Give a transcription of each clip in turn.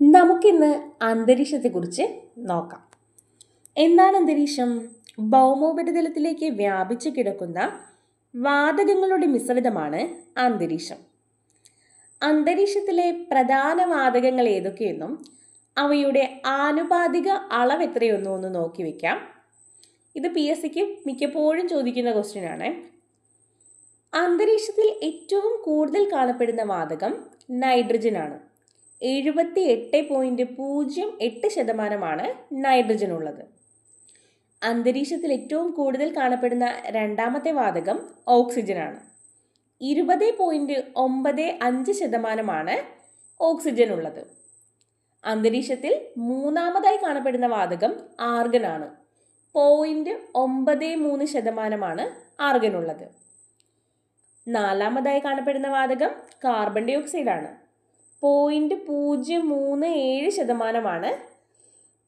നമുക്കിന്ന് അന്തരീക്ഷത്തെക്കുറിച്ച് നോക്കാം. എന്താണ് അന്തരീക്ഷം? ഭൗമോപരിതലത്തിലേക്ക് വ്യാപിച്ചു കിടക്കുന്ന വാതകങ്ങളുടെ മിശ്രിതമാണ് അന്തരീക്ഷം. അന്തരീക്ഷത്തിലെ പ്രധാന വാതകങ്ങൾ ഏതൊക്കെയെന്നും അവയുടെ ആനുപാതിക അളവ് എത്രയൊന്നും ഒന്ന് നോക്കി വെക്കാം. ഇത് PSCക്ക് മിക്കപ്പോഴും ചോദിക്കുന്ന ക്വസ്റ്റ്യൻ ആണ്. അന്തരീക്ഷത്തിൽ ഏറ്റവും കൂടുതൽ കാണപ്പെടുന്ന വാതകം നൈട്രജൻ ആണ്. 78.08% നൈട്രജൻ ഉള്ളത്. അന്തരീക്ഷത്തിൽ ഏറ്റവും കൂടുതൽ കാണപ്പെടുന്ന രണ്ടാമത്തെ വാതകം ഓക്സിജൻ ആണ്. 20.95% ഓക്സിജൻ ഉള്ളത്. അന്തരീക്ഷത്തിൽ മൂന്നാമതായി കാണപ്പെടുന്ന വാതകം ആർഗൺ ആണ്. 0.93% ആർഗൺ ഉള്ളത്. നാലാമതായി കാണപ്പെടുന്ന വാതകം കാർബൺ ഡൈ ഓക്സൈഡ് ആണ്. 0.037%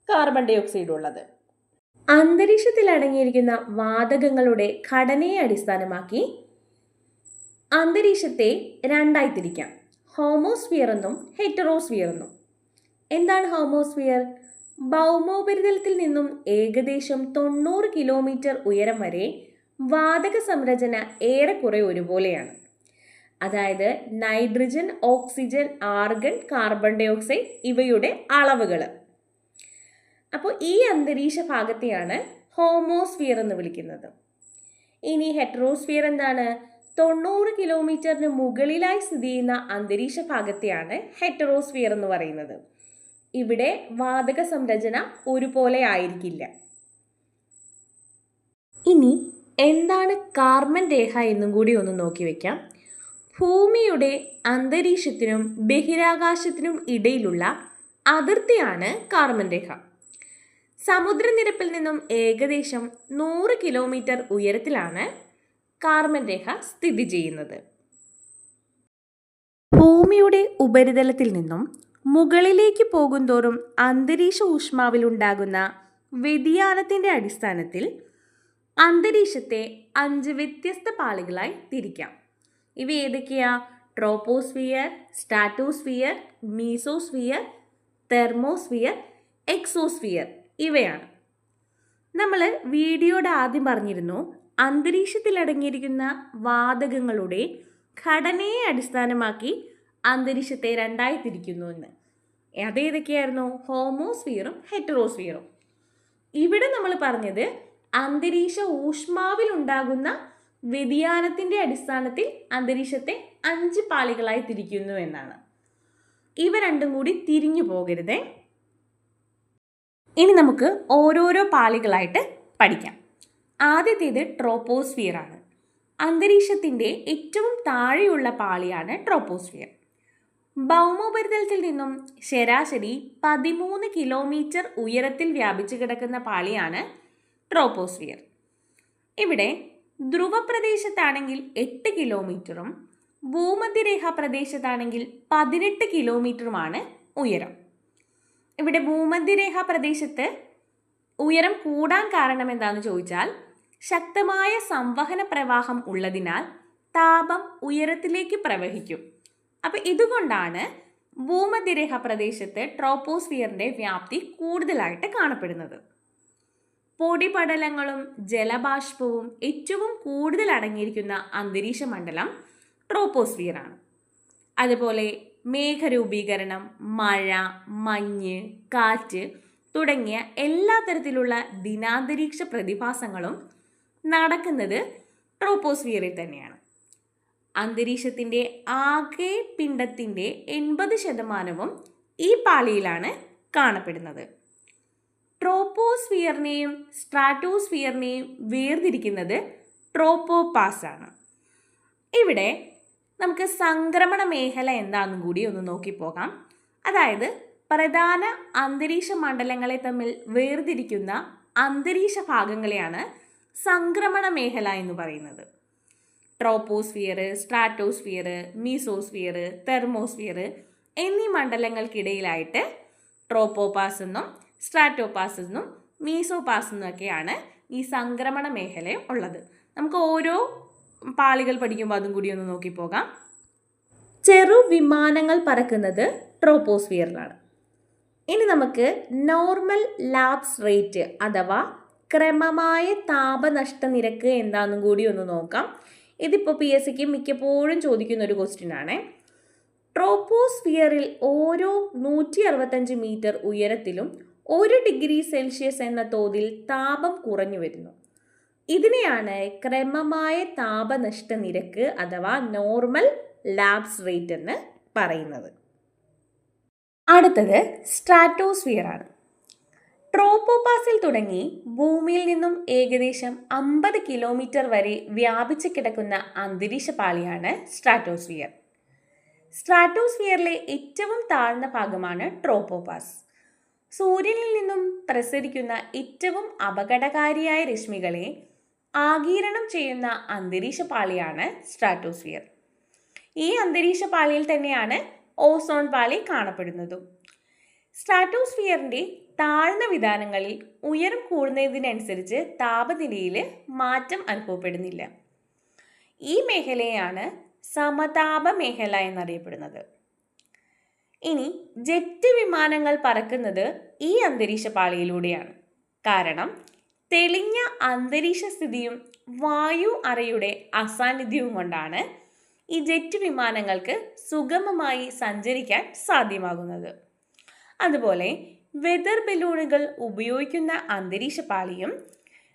കാർബൺ ഡൈ ഓക്സൈഡ് ഉള്ളത്. അന്തരീക്ഷത്തിൽ അടങ്ങിയിരിക്കുന്ന വാതകങ്ങളുടെ ഘടനയെ അടിസ്ഥാനമാക്കി അന്തരീക്ഷത്തെ രണ്ടായി തിരിക്കാം. ഹോമോസ്ഫിയർ എന്നും ഹെറ്ററോസ്ഫിയർ എന്നും. എന്താണ് ഹോമോസ്ഫിയർ? ഭൗമോപരിതലത്തിൽ നിന്നും ഏകദേശം 90 കിലോമീറ്റർ ഉയരം വരെ വാതക സംരചന ഏറെക്കുറെ ഒരുപോലെയാണ്. അതായത് nitrogen, oxygen, argon, carbon dioxide ഇവയുടെ അളവുകൾ. അപ്പോൾ ഈ അന്തരീക്ഷ ഭാഗത്തെയാണ് ഹോമോസ്ഫിയർ എന്ന് വിളിക്കുന്നത്. ഇനി ഹെറ്ററോസ്ഫിയർ എന്താണ്? 90 കിലോമീറ്ററിന് മുകളിലായി സ്ഥിതി ചെയ്യുന്ന അന്തരീക്ഷ ഭാഗത്തെയാണ് ഹെറ്ററോസ്ഫിയർ എന്ന് പറയുന്നത്. ഇവിടെ വാതക സംരചന ഒരുപോലെ ആയിരിക്കില്ല. ഇനി എന്താണ് കാർബൺ രേഖ എന്നും കൂടി ഒന്ന് നോക്കി വെക്കാം. ഭൂമിയുടെ അന്തരീക്ഷത്തിനും ബഹിരാകാശത്തിനും ഇടയിലുള്ള അതിർത്തിയാണ് കാർബൺ രേഖ. സമുദ്രനിരപ്പിൽ നിന്നും ഏകദേശം 100 കിലോമീറ്റർ ഉയരത്തിലാണ് കാർബൺ രേഖ സ്ഥിതി ചെയ്യുന്നത്. ഭൂമിയുടെ ഉപരിതലത്തിൽ നിന്നും മുകളിലേക്ക് പോകുന്തോറും അന്തരീക്ഷ ഊഷ്മാവിലുണ്ടാകുന്ന വ്യതിയാനത്തിൻ്റെ അടിസ്ഥാനത്തിൽ അന്തരീക്ഷത്തെ 5 വ്യത്യസ്ത പാളികളായി തിരിക്കാം. ഇവ ഏതൊക്കെയാ? Troposphere, stratosphere, mesosphere, thermosphere, exosphere ഇവയാണ്. നമ്മൾ വീഡിയോയുടെ ആദ്യം പറഞ്ഞിരുന്നു അന്തരീക്ഷത്തിൽ അടങ്ങിയിരിക്കുന്ന വാതകങ്ങളുടെ ഘടനയെ അടിസ്ഥാനമാക്കി അന്തരീക്ഷത്തെ രണ്ടായി തിരിക്കുന്നു എന്ന്. അതേതൊക്കെയായിരുന്നു? ഹോമോസ്ഫിയറും ഹെറ്ററോസ്ഫിയറും. ഇവിടെ നമ്മൾ പറഞ്ഞത് അന്തരീക്ഷ ഊഷ്മാവിൽ ഉണ്ടാകുന്ന വ്യതിയാനത്തിൻ്റെ അടിസ്ഥാനത്തിൽ അന്തരീക്ഷത്തെ 5 പാളികളായി തിരിക്കുന്നു എന്നാണ്. ഇവ രണ്ടും കൂടി തിരിഞ്ഞു പോകരുതേ. ഇനി നമുക്ക് ഓരോരോ പാളികളായിട്ട് പഠിക്കാം. ആദ്യത്തേത് ട്രോപ്പോസ്ഫിയർ ആണ്. അന്തരീക്ഷത്തിൻ്റെ ഏറ്റവും താഴെയുള്ള പാളിയാണ് ട്രോപ്പോസ്ഫിയർ. ഭൗമോപരിതലത്തിൽ നിന്നും ശരാശരി 13 കിലോമീറ്റർ ഉയരത്തിൽ വ്യാപിച്ചു കിടക്കുന്ന പാളിയാണ് ട്രോപ്പോസ്ഫിയർ. ഇവിടെ ധ്രുവപ്രദേശത്താണെങ്കിൽ 8 കിലോമീറ്ററും ഭൂമധ്യരേഖാ പ്രദേശത്താണെങ്കിൽ 18 കിലോമീറ്ററുമാണ് ഉയരം. ഇവിടെ ഭൂമധ്യരേഖാ പ്രദേശത്ത് ഉയരം കൂടാൻ കാരണം എന്താണെന്ന് ചോദിച്ചാൽ ശക്തമായ സംവഹന പ്രവാഹം ഉള്ളതിനാൽ താപം ഉയരത്തിലേക്ക് പ്രവഹിക്കും. അപ്പം ഇതുകൊണ്ടാണ് ഭൂമധ്യരേഖാ പ്രദേശത്ത് ട്രോപ്പോസ്ഫിയറിൻ്റെ വ്യാപ്തി കൂടുതലായിട്ട് കാണപ്പെടുന്നത്. പൊടിപടലങ്ങളും ജലബാഷ്പവും ഏറ്റവും കൂടുതൽ അടങ്ങിയിരിക്കുന്ന അന്തരീക്ഷ മണ്ഡലം ട്രോപ്പോസ്ഫിയർ ആണ്. അതുപോലെ മേഘരൂപീകരണം, മഴ, മഞ്ഞ്, കാറ്റ് തുടങ്ങിയ എല്ലാ തരത്തിലുള്ള ദിനാന്തരീക്ഷ പ്രതിഭാസങ്ങളും നടക്കുന്നത് ട്രോപ്പോസ്ഫിയറിൽ തന്നെയാണ്. അന്തരീക്ഷത്തിൻ്റെ ആകെ പിണ്ഡത്തിൻ്റെ 80% ഈ പാളിയിലാണ് കാണപ്പെടുന്നത്. ട്രോപ്പോസ്ഫിയറിനെയും സ്ട്രാറ്റോസ്ഫിയറിനെയും വേർതിരിക്കുന്നത് ട്രോപ്പോപാസ് ആണ്. ഇവിടെ നമുക്ക് സംക്രമണ മേഖല എന്താണെന്നും കൂടി ഒന്ന് നോക്കിപ്പോകാം. അതായത് പ്രധാന അന്തരീക്ഷ മണ്ഡലങ്ങളെ തമ്മിൽ വേർതിരിക്കുന്ന അന്തരീക്ഷ ഭാഗങ്ങളെയാണ് സംക്രമണ മേഖല എന്ന് പറയുന്നത്. ട്രോപ്പോസ്ഫിയർ, സ്ട്രാറ്റോസ്ഫിയർ, മീസോസ്ഫിയർ, തെർമോസ്ഫിയർ എന്നീ മണ്ഡലങ്ങൾക്കിടയിലായിട്ട് ട്രോപ്പോപാസ് എന്നും സ്ട്രാറ്റോപാസ് എന്നും മീസോപാസ് എന്നൊക്കെയാണ് ഈ സംക്രമണ മേഖല ഉള്ളത്. നമുക്ക് ഓരോ പാളികൾ പഠിക്കുമ്പോൾ അതും കൂടി ഒന്ന് നോക്കിപ്പോകാം. ചെറു വിമാനങ്ങൾ പറക്കുന്നത് ട്രോപ്പോസ്ഫിയറിലാണ്. ഇനി നമുക്ക് നോർമൽ ലാപ്സ് റേറ്റ് അഥവാ ക്രമമായ താപനഷ്ട നിരക്ക് എന്താണെന്നും കൂടി ഒന്ന് നോക്കാം. ഇതിപ്പോൾ PSCക്ക് മിക്കപ്പോഴും ചോദിക്കുന്ന ഒരു ക്വസ്റ്റ്യൻ ആണ്. ട്രോപ്പോസ്ഫിയറിൽ ഓരോ 165 മീറ്റർ ഉയരത്തിലും 1 ഡിഗ്രി സെൽഷ്യസ് എന്ന തോതിൽ താപം കുറഞ്ഞു വരുന്നു. ഇതിനെയാണ് ക്രമമായ താപനഷ്ട നിരക്ക് അഥവാ നോർമൽ ലാപ്സ് റേറ്റ് എന്ന് പറയുന്നത്. അടുത്തത് സ്ട്രാറ്റോസ്ഫിയർ ആണ്. ട്രോപ്പോപാസിൽ തുടങ്ങി ഭൂമിയിൽ നിന്നും ഏകദേശം 50 കിലോമീറ്റർ വരെ വ്യാപിച്ചു കിടക്കുന്ന അന്തരീക്ഷ പാളിയാണ് സ്ട്രാറ്റോസ്ഫിയർ. സ്ട്രാറ്റോസ്ഫിയറിലെ ഏറ്റവും താഴ്ന്ന ഭാഗമാണ് ട്രോപ്പോപാസ്. സൂര്യനിൽ നിന്നും പ്രസരിക്കുന്ന ഏറ്റവും അപകടകാരിയായ രശ്മികളെ ആഗിരണം ചെയ്യുന്ന അന്തരീക്ഷ പാളിയാണ് സ്ട്രാറ്റോസ്ഫിയർ. ഈ അന്തരീക്ഷ പാളിയിൽ തന്നെയാണ് ഓസോൺ പാളി കാണപ്പെടുന്നതും. സ്ട്രാറ്റോസ്ഫിയറിൻ്റെ താഴ്ന്ന വിതാനങ്ങളിൽ ഉയരം കൂടുന്നതിനനുസരിച്ച് താപനിലയിൽ മാറ്റം അനുഭവപ്പെടുന്നില്ല. ഈ മേഖലയാണ് സമതാപ മേഖല എന്നറിയപ്പെടുന്നത്. ഇനി ജെറ്റ് വിമാനങ്ങൾ പറക്കുന്നത് ഈ അന്തരീക്ഷ പാളിയിലൂടെയാണ്. കാരണം തെളിഞ്ഞ അന്തരീക്ഷ സ്ഥിതിയും വായു അറയുടെ അസാന്നിധ്യവും കൊണ്ടാണ് ഈ ജെറ്റ് വിമാനങ്ങൾക്ക് സുഗമമായി സഞ്ചരിക്കാൻ സാധ്യമാകുന്നത്. അതുപോലെ വെതർ ബലൂണുകൾ ഉപയോഗിക്കുന്ന അന്തരീക്ഷ പാളിയും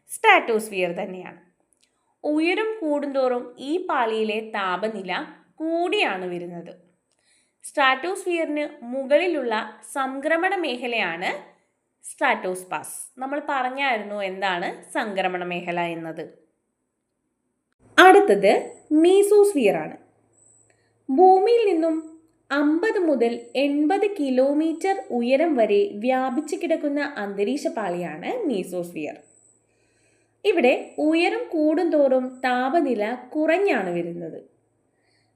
സ്ട്രാറ്റോസ്ഫിയർ തന്നെയാണ്. ഉയരം കൂടുന്തോറും ഈ പാളിയിലെ താപനില കൂടിയാണ് വരുന്നത്. സ്ട്രാറ്റോസ്ഫിയറിന് മുകളിലുള്ള സംക്രമണ മേഖലയാണ് സ്ട്രാറ്റോസ്പാസ്. നമ്മൾ പറഞ്ഞായിരുന്നു എന്താണ് സംക്രമണ മേഖല എന്നത്. അടുത്തത് മീസോസ്ഫിയർ ആണ്. ഭൂമിയിൽ നിന്നും 50 മുതൽ 80 കിലോമീറ്റർ ഉയരം വരെ വ്യാപിച്ചു കിടക്കുന്ന അന്തരീക്ഷ പാളിയാണ് മീസോസ്ഫിയർ. ഇവിടെ ഉയരം കൂടുന്തോറും താപനില കുറഞ്ഞാണ് വരുന്നത്.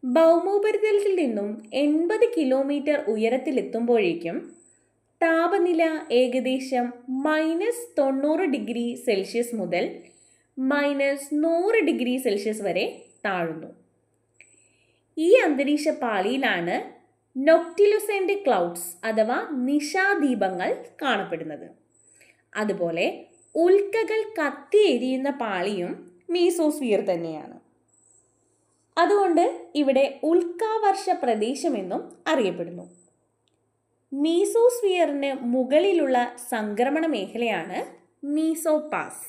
ഭൗമോപരിതലത്തിൽ നിന്നും 80 കിലോമീറ്റർ ഉയരത്തിലെത്തുമ്പോഴേക്കും താപനില ഏകദേശം -90 ഡിഗ്രി സെൽഷ്യസ് മുതൽ -100 ഡിഗ്രി സെൽഷ്യസ് വരെ താഴുന്നു. ഈ അന്തരീക്ഷ പാളിയിലാണ് നൊക്ടിലുസെന്റ് ക്ലൗഡ്സ് അഥവാ നിശാദീപങ്ങൾ കാണപ്പെടുന്നത്. അതുപോലെ ഉൽക്കകൾ കത്തിയെരിയുന്ന പാളിയും മീസോസ്ഫിയർ തന്നെയാണ്. അതുകൊണ്ട് ഇവിടെ ഉൽക്കാവർഷ പ്രദേശമെന്നും അറിയപ്പെടുന്നു. മീസോസ്ഫിയറിന് മുകളിലുള്ള സംക്രമണ മേഖലയാണ് മീസോപാസ്.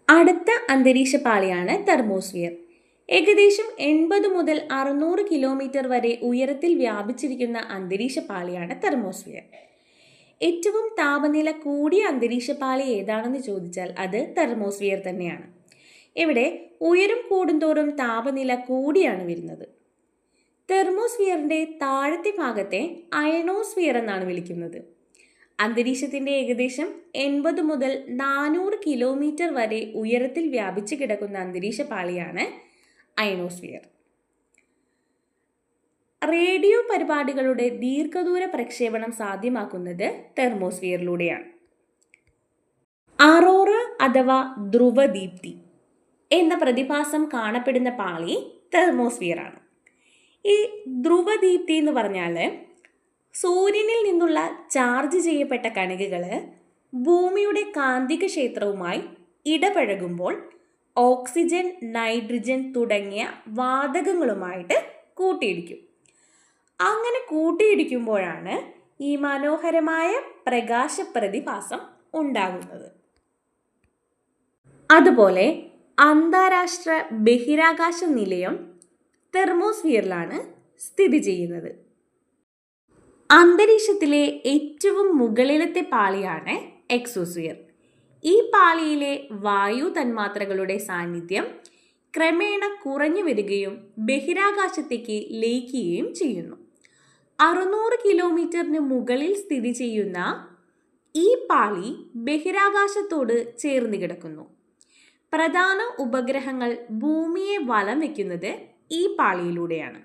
അടുത്ത അന്തരീക്ഷ പാളിയാണ് തെർമോസ്ഫിയർ. ഏകദേശം 80 മുതൽ 600 കിലോമീറ്റർ വരെ ഉയരത്തിൽ വ്യാപിച്ചിരിക്കുന്ന അന്തരീക്ഷ പാളിയാണ് തെർമോസ്ഫിയർ. ഏറ്റവും താപനില കൂടിയ അന്തരീക്ഷ പാളി ഏതാണെന്ന് ചോദിച്ചാൽ അത് തെർമോസ്ഫിയർ തന്നെയാണ്. ഇവിടെ ഉയരം കൂടുന്തോറും താപനില കൂടിയാണ് വരുന്നത്. തെർമോസ്ഫിയറിൻ്റെ താഴത്തെ ഭാഗത്തെ അയണോസ്ഫിയർ എന്നാണ് വിളിക്കുന്നത്. അന്തരീക്ഷത്തിൻ്റെ ഏകദേശം 80 മുതൽ 400 കിലോമീറ്റർ വരെ ഉയരത്തിൽ വ്യാപിച്ചു കിടക്കുന്ന അന്തരീക്ഷ പാളിയാണ് അയണോസ്ഫിയർ. റേഡിയോ പരിപാടികളുടെ ദീർഘദൂര പ്രക്ഷേപണം സാധ്യമാക്കുന്നത് തെർമോസ്ഫിയറിലൂടെയാണ്. അറോറ അഥവാ ധ്രുവദീപ്തി എന്ന പ്രതിഭാസം കാണപ്പെടുന്ന പാളി തെർമോസ്ഫിയർ ആണ്. ഈ ധ്രുവദീപ്തി എന്ന് പറഞ്ഞാൽ സൂര്യനിൽ നിന്നുള്ള ചാർജ് ചെയ്യപ്പെട്ട കണികകൾ ഭൂമിയുടെ കാന്തിക ക്ഷേത്രവുമായി ഇടപഴകുമ്പോൾ ഓക്സിജൻ, നൈട്രജൻ തുടങ്ങിയ വാതകങ്ങളുമായിട്ട് കൂട്ടിയിടിക്കും. അങ്ങനെ കൂട്ടിയിടിക്കുമ്പോഴാണ് ഈ മനോഹരമായ പ്രകാശ പ്രതിഭാസം ഉണ്ടാകുന്നത്. അതുപോലെ അന്താരാഷ്ട്ര ബഹിരാകാശ നിലയം തെർമോസ്ഫിയറിലാണ് സ്ഥിതി ചെയ്യുന്നത്. അന്തരീക്ഷത്തിലെ ഏറ്റവും മുകളിലത്തെ പാളിയാണ് എക്സോസ്ഫിയർ. ഈ പാളിയിലെ വായു തന്മാത്രകളുടെ സാന്നിധ്യം ക്രമേണ കുറഞ്ഞു വരികയും ബഹിരാകാശത്തേക്ക് ലയിക്കുകയും ചെയ്യുന്നു. 600 കിലോമീറ്ററിന് മുകളിൽ സ്ഥിതി ചെയ്യുന്ന ഈ പാളി ബഹിരാകാശത്തോട് ചേർന്ന് കിടക്കുന്നു. പ്രധാന ഉപഗ്രഹങ്ങൾ ഭൂമിയെ വലം വയ്ക്കുന്നത് ഈ പാളിയിലൂടെയാണ്.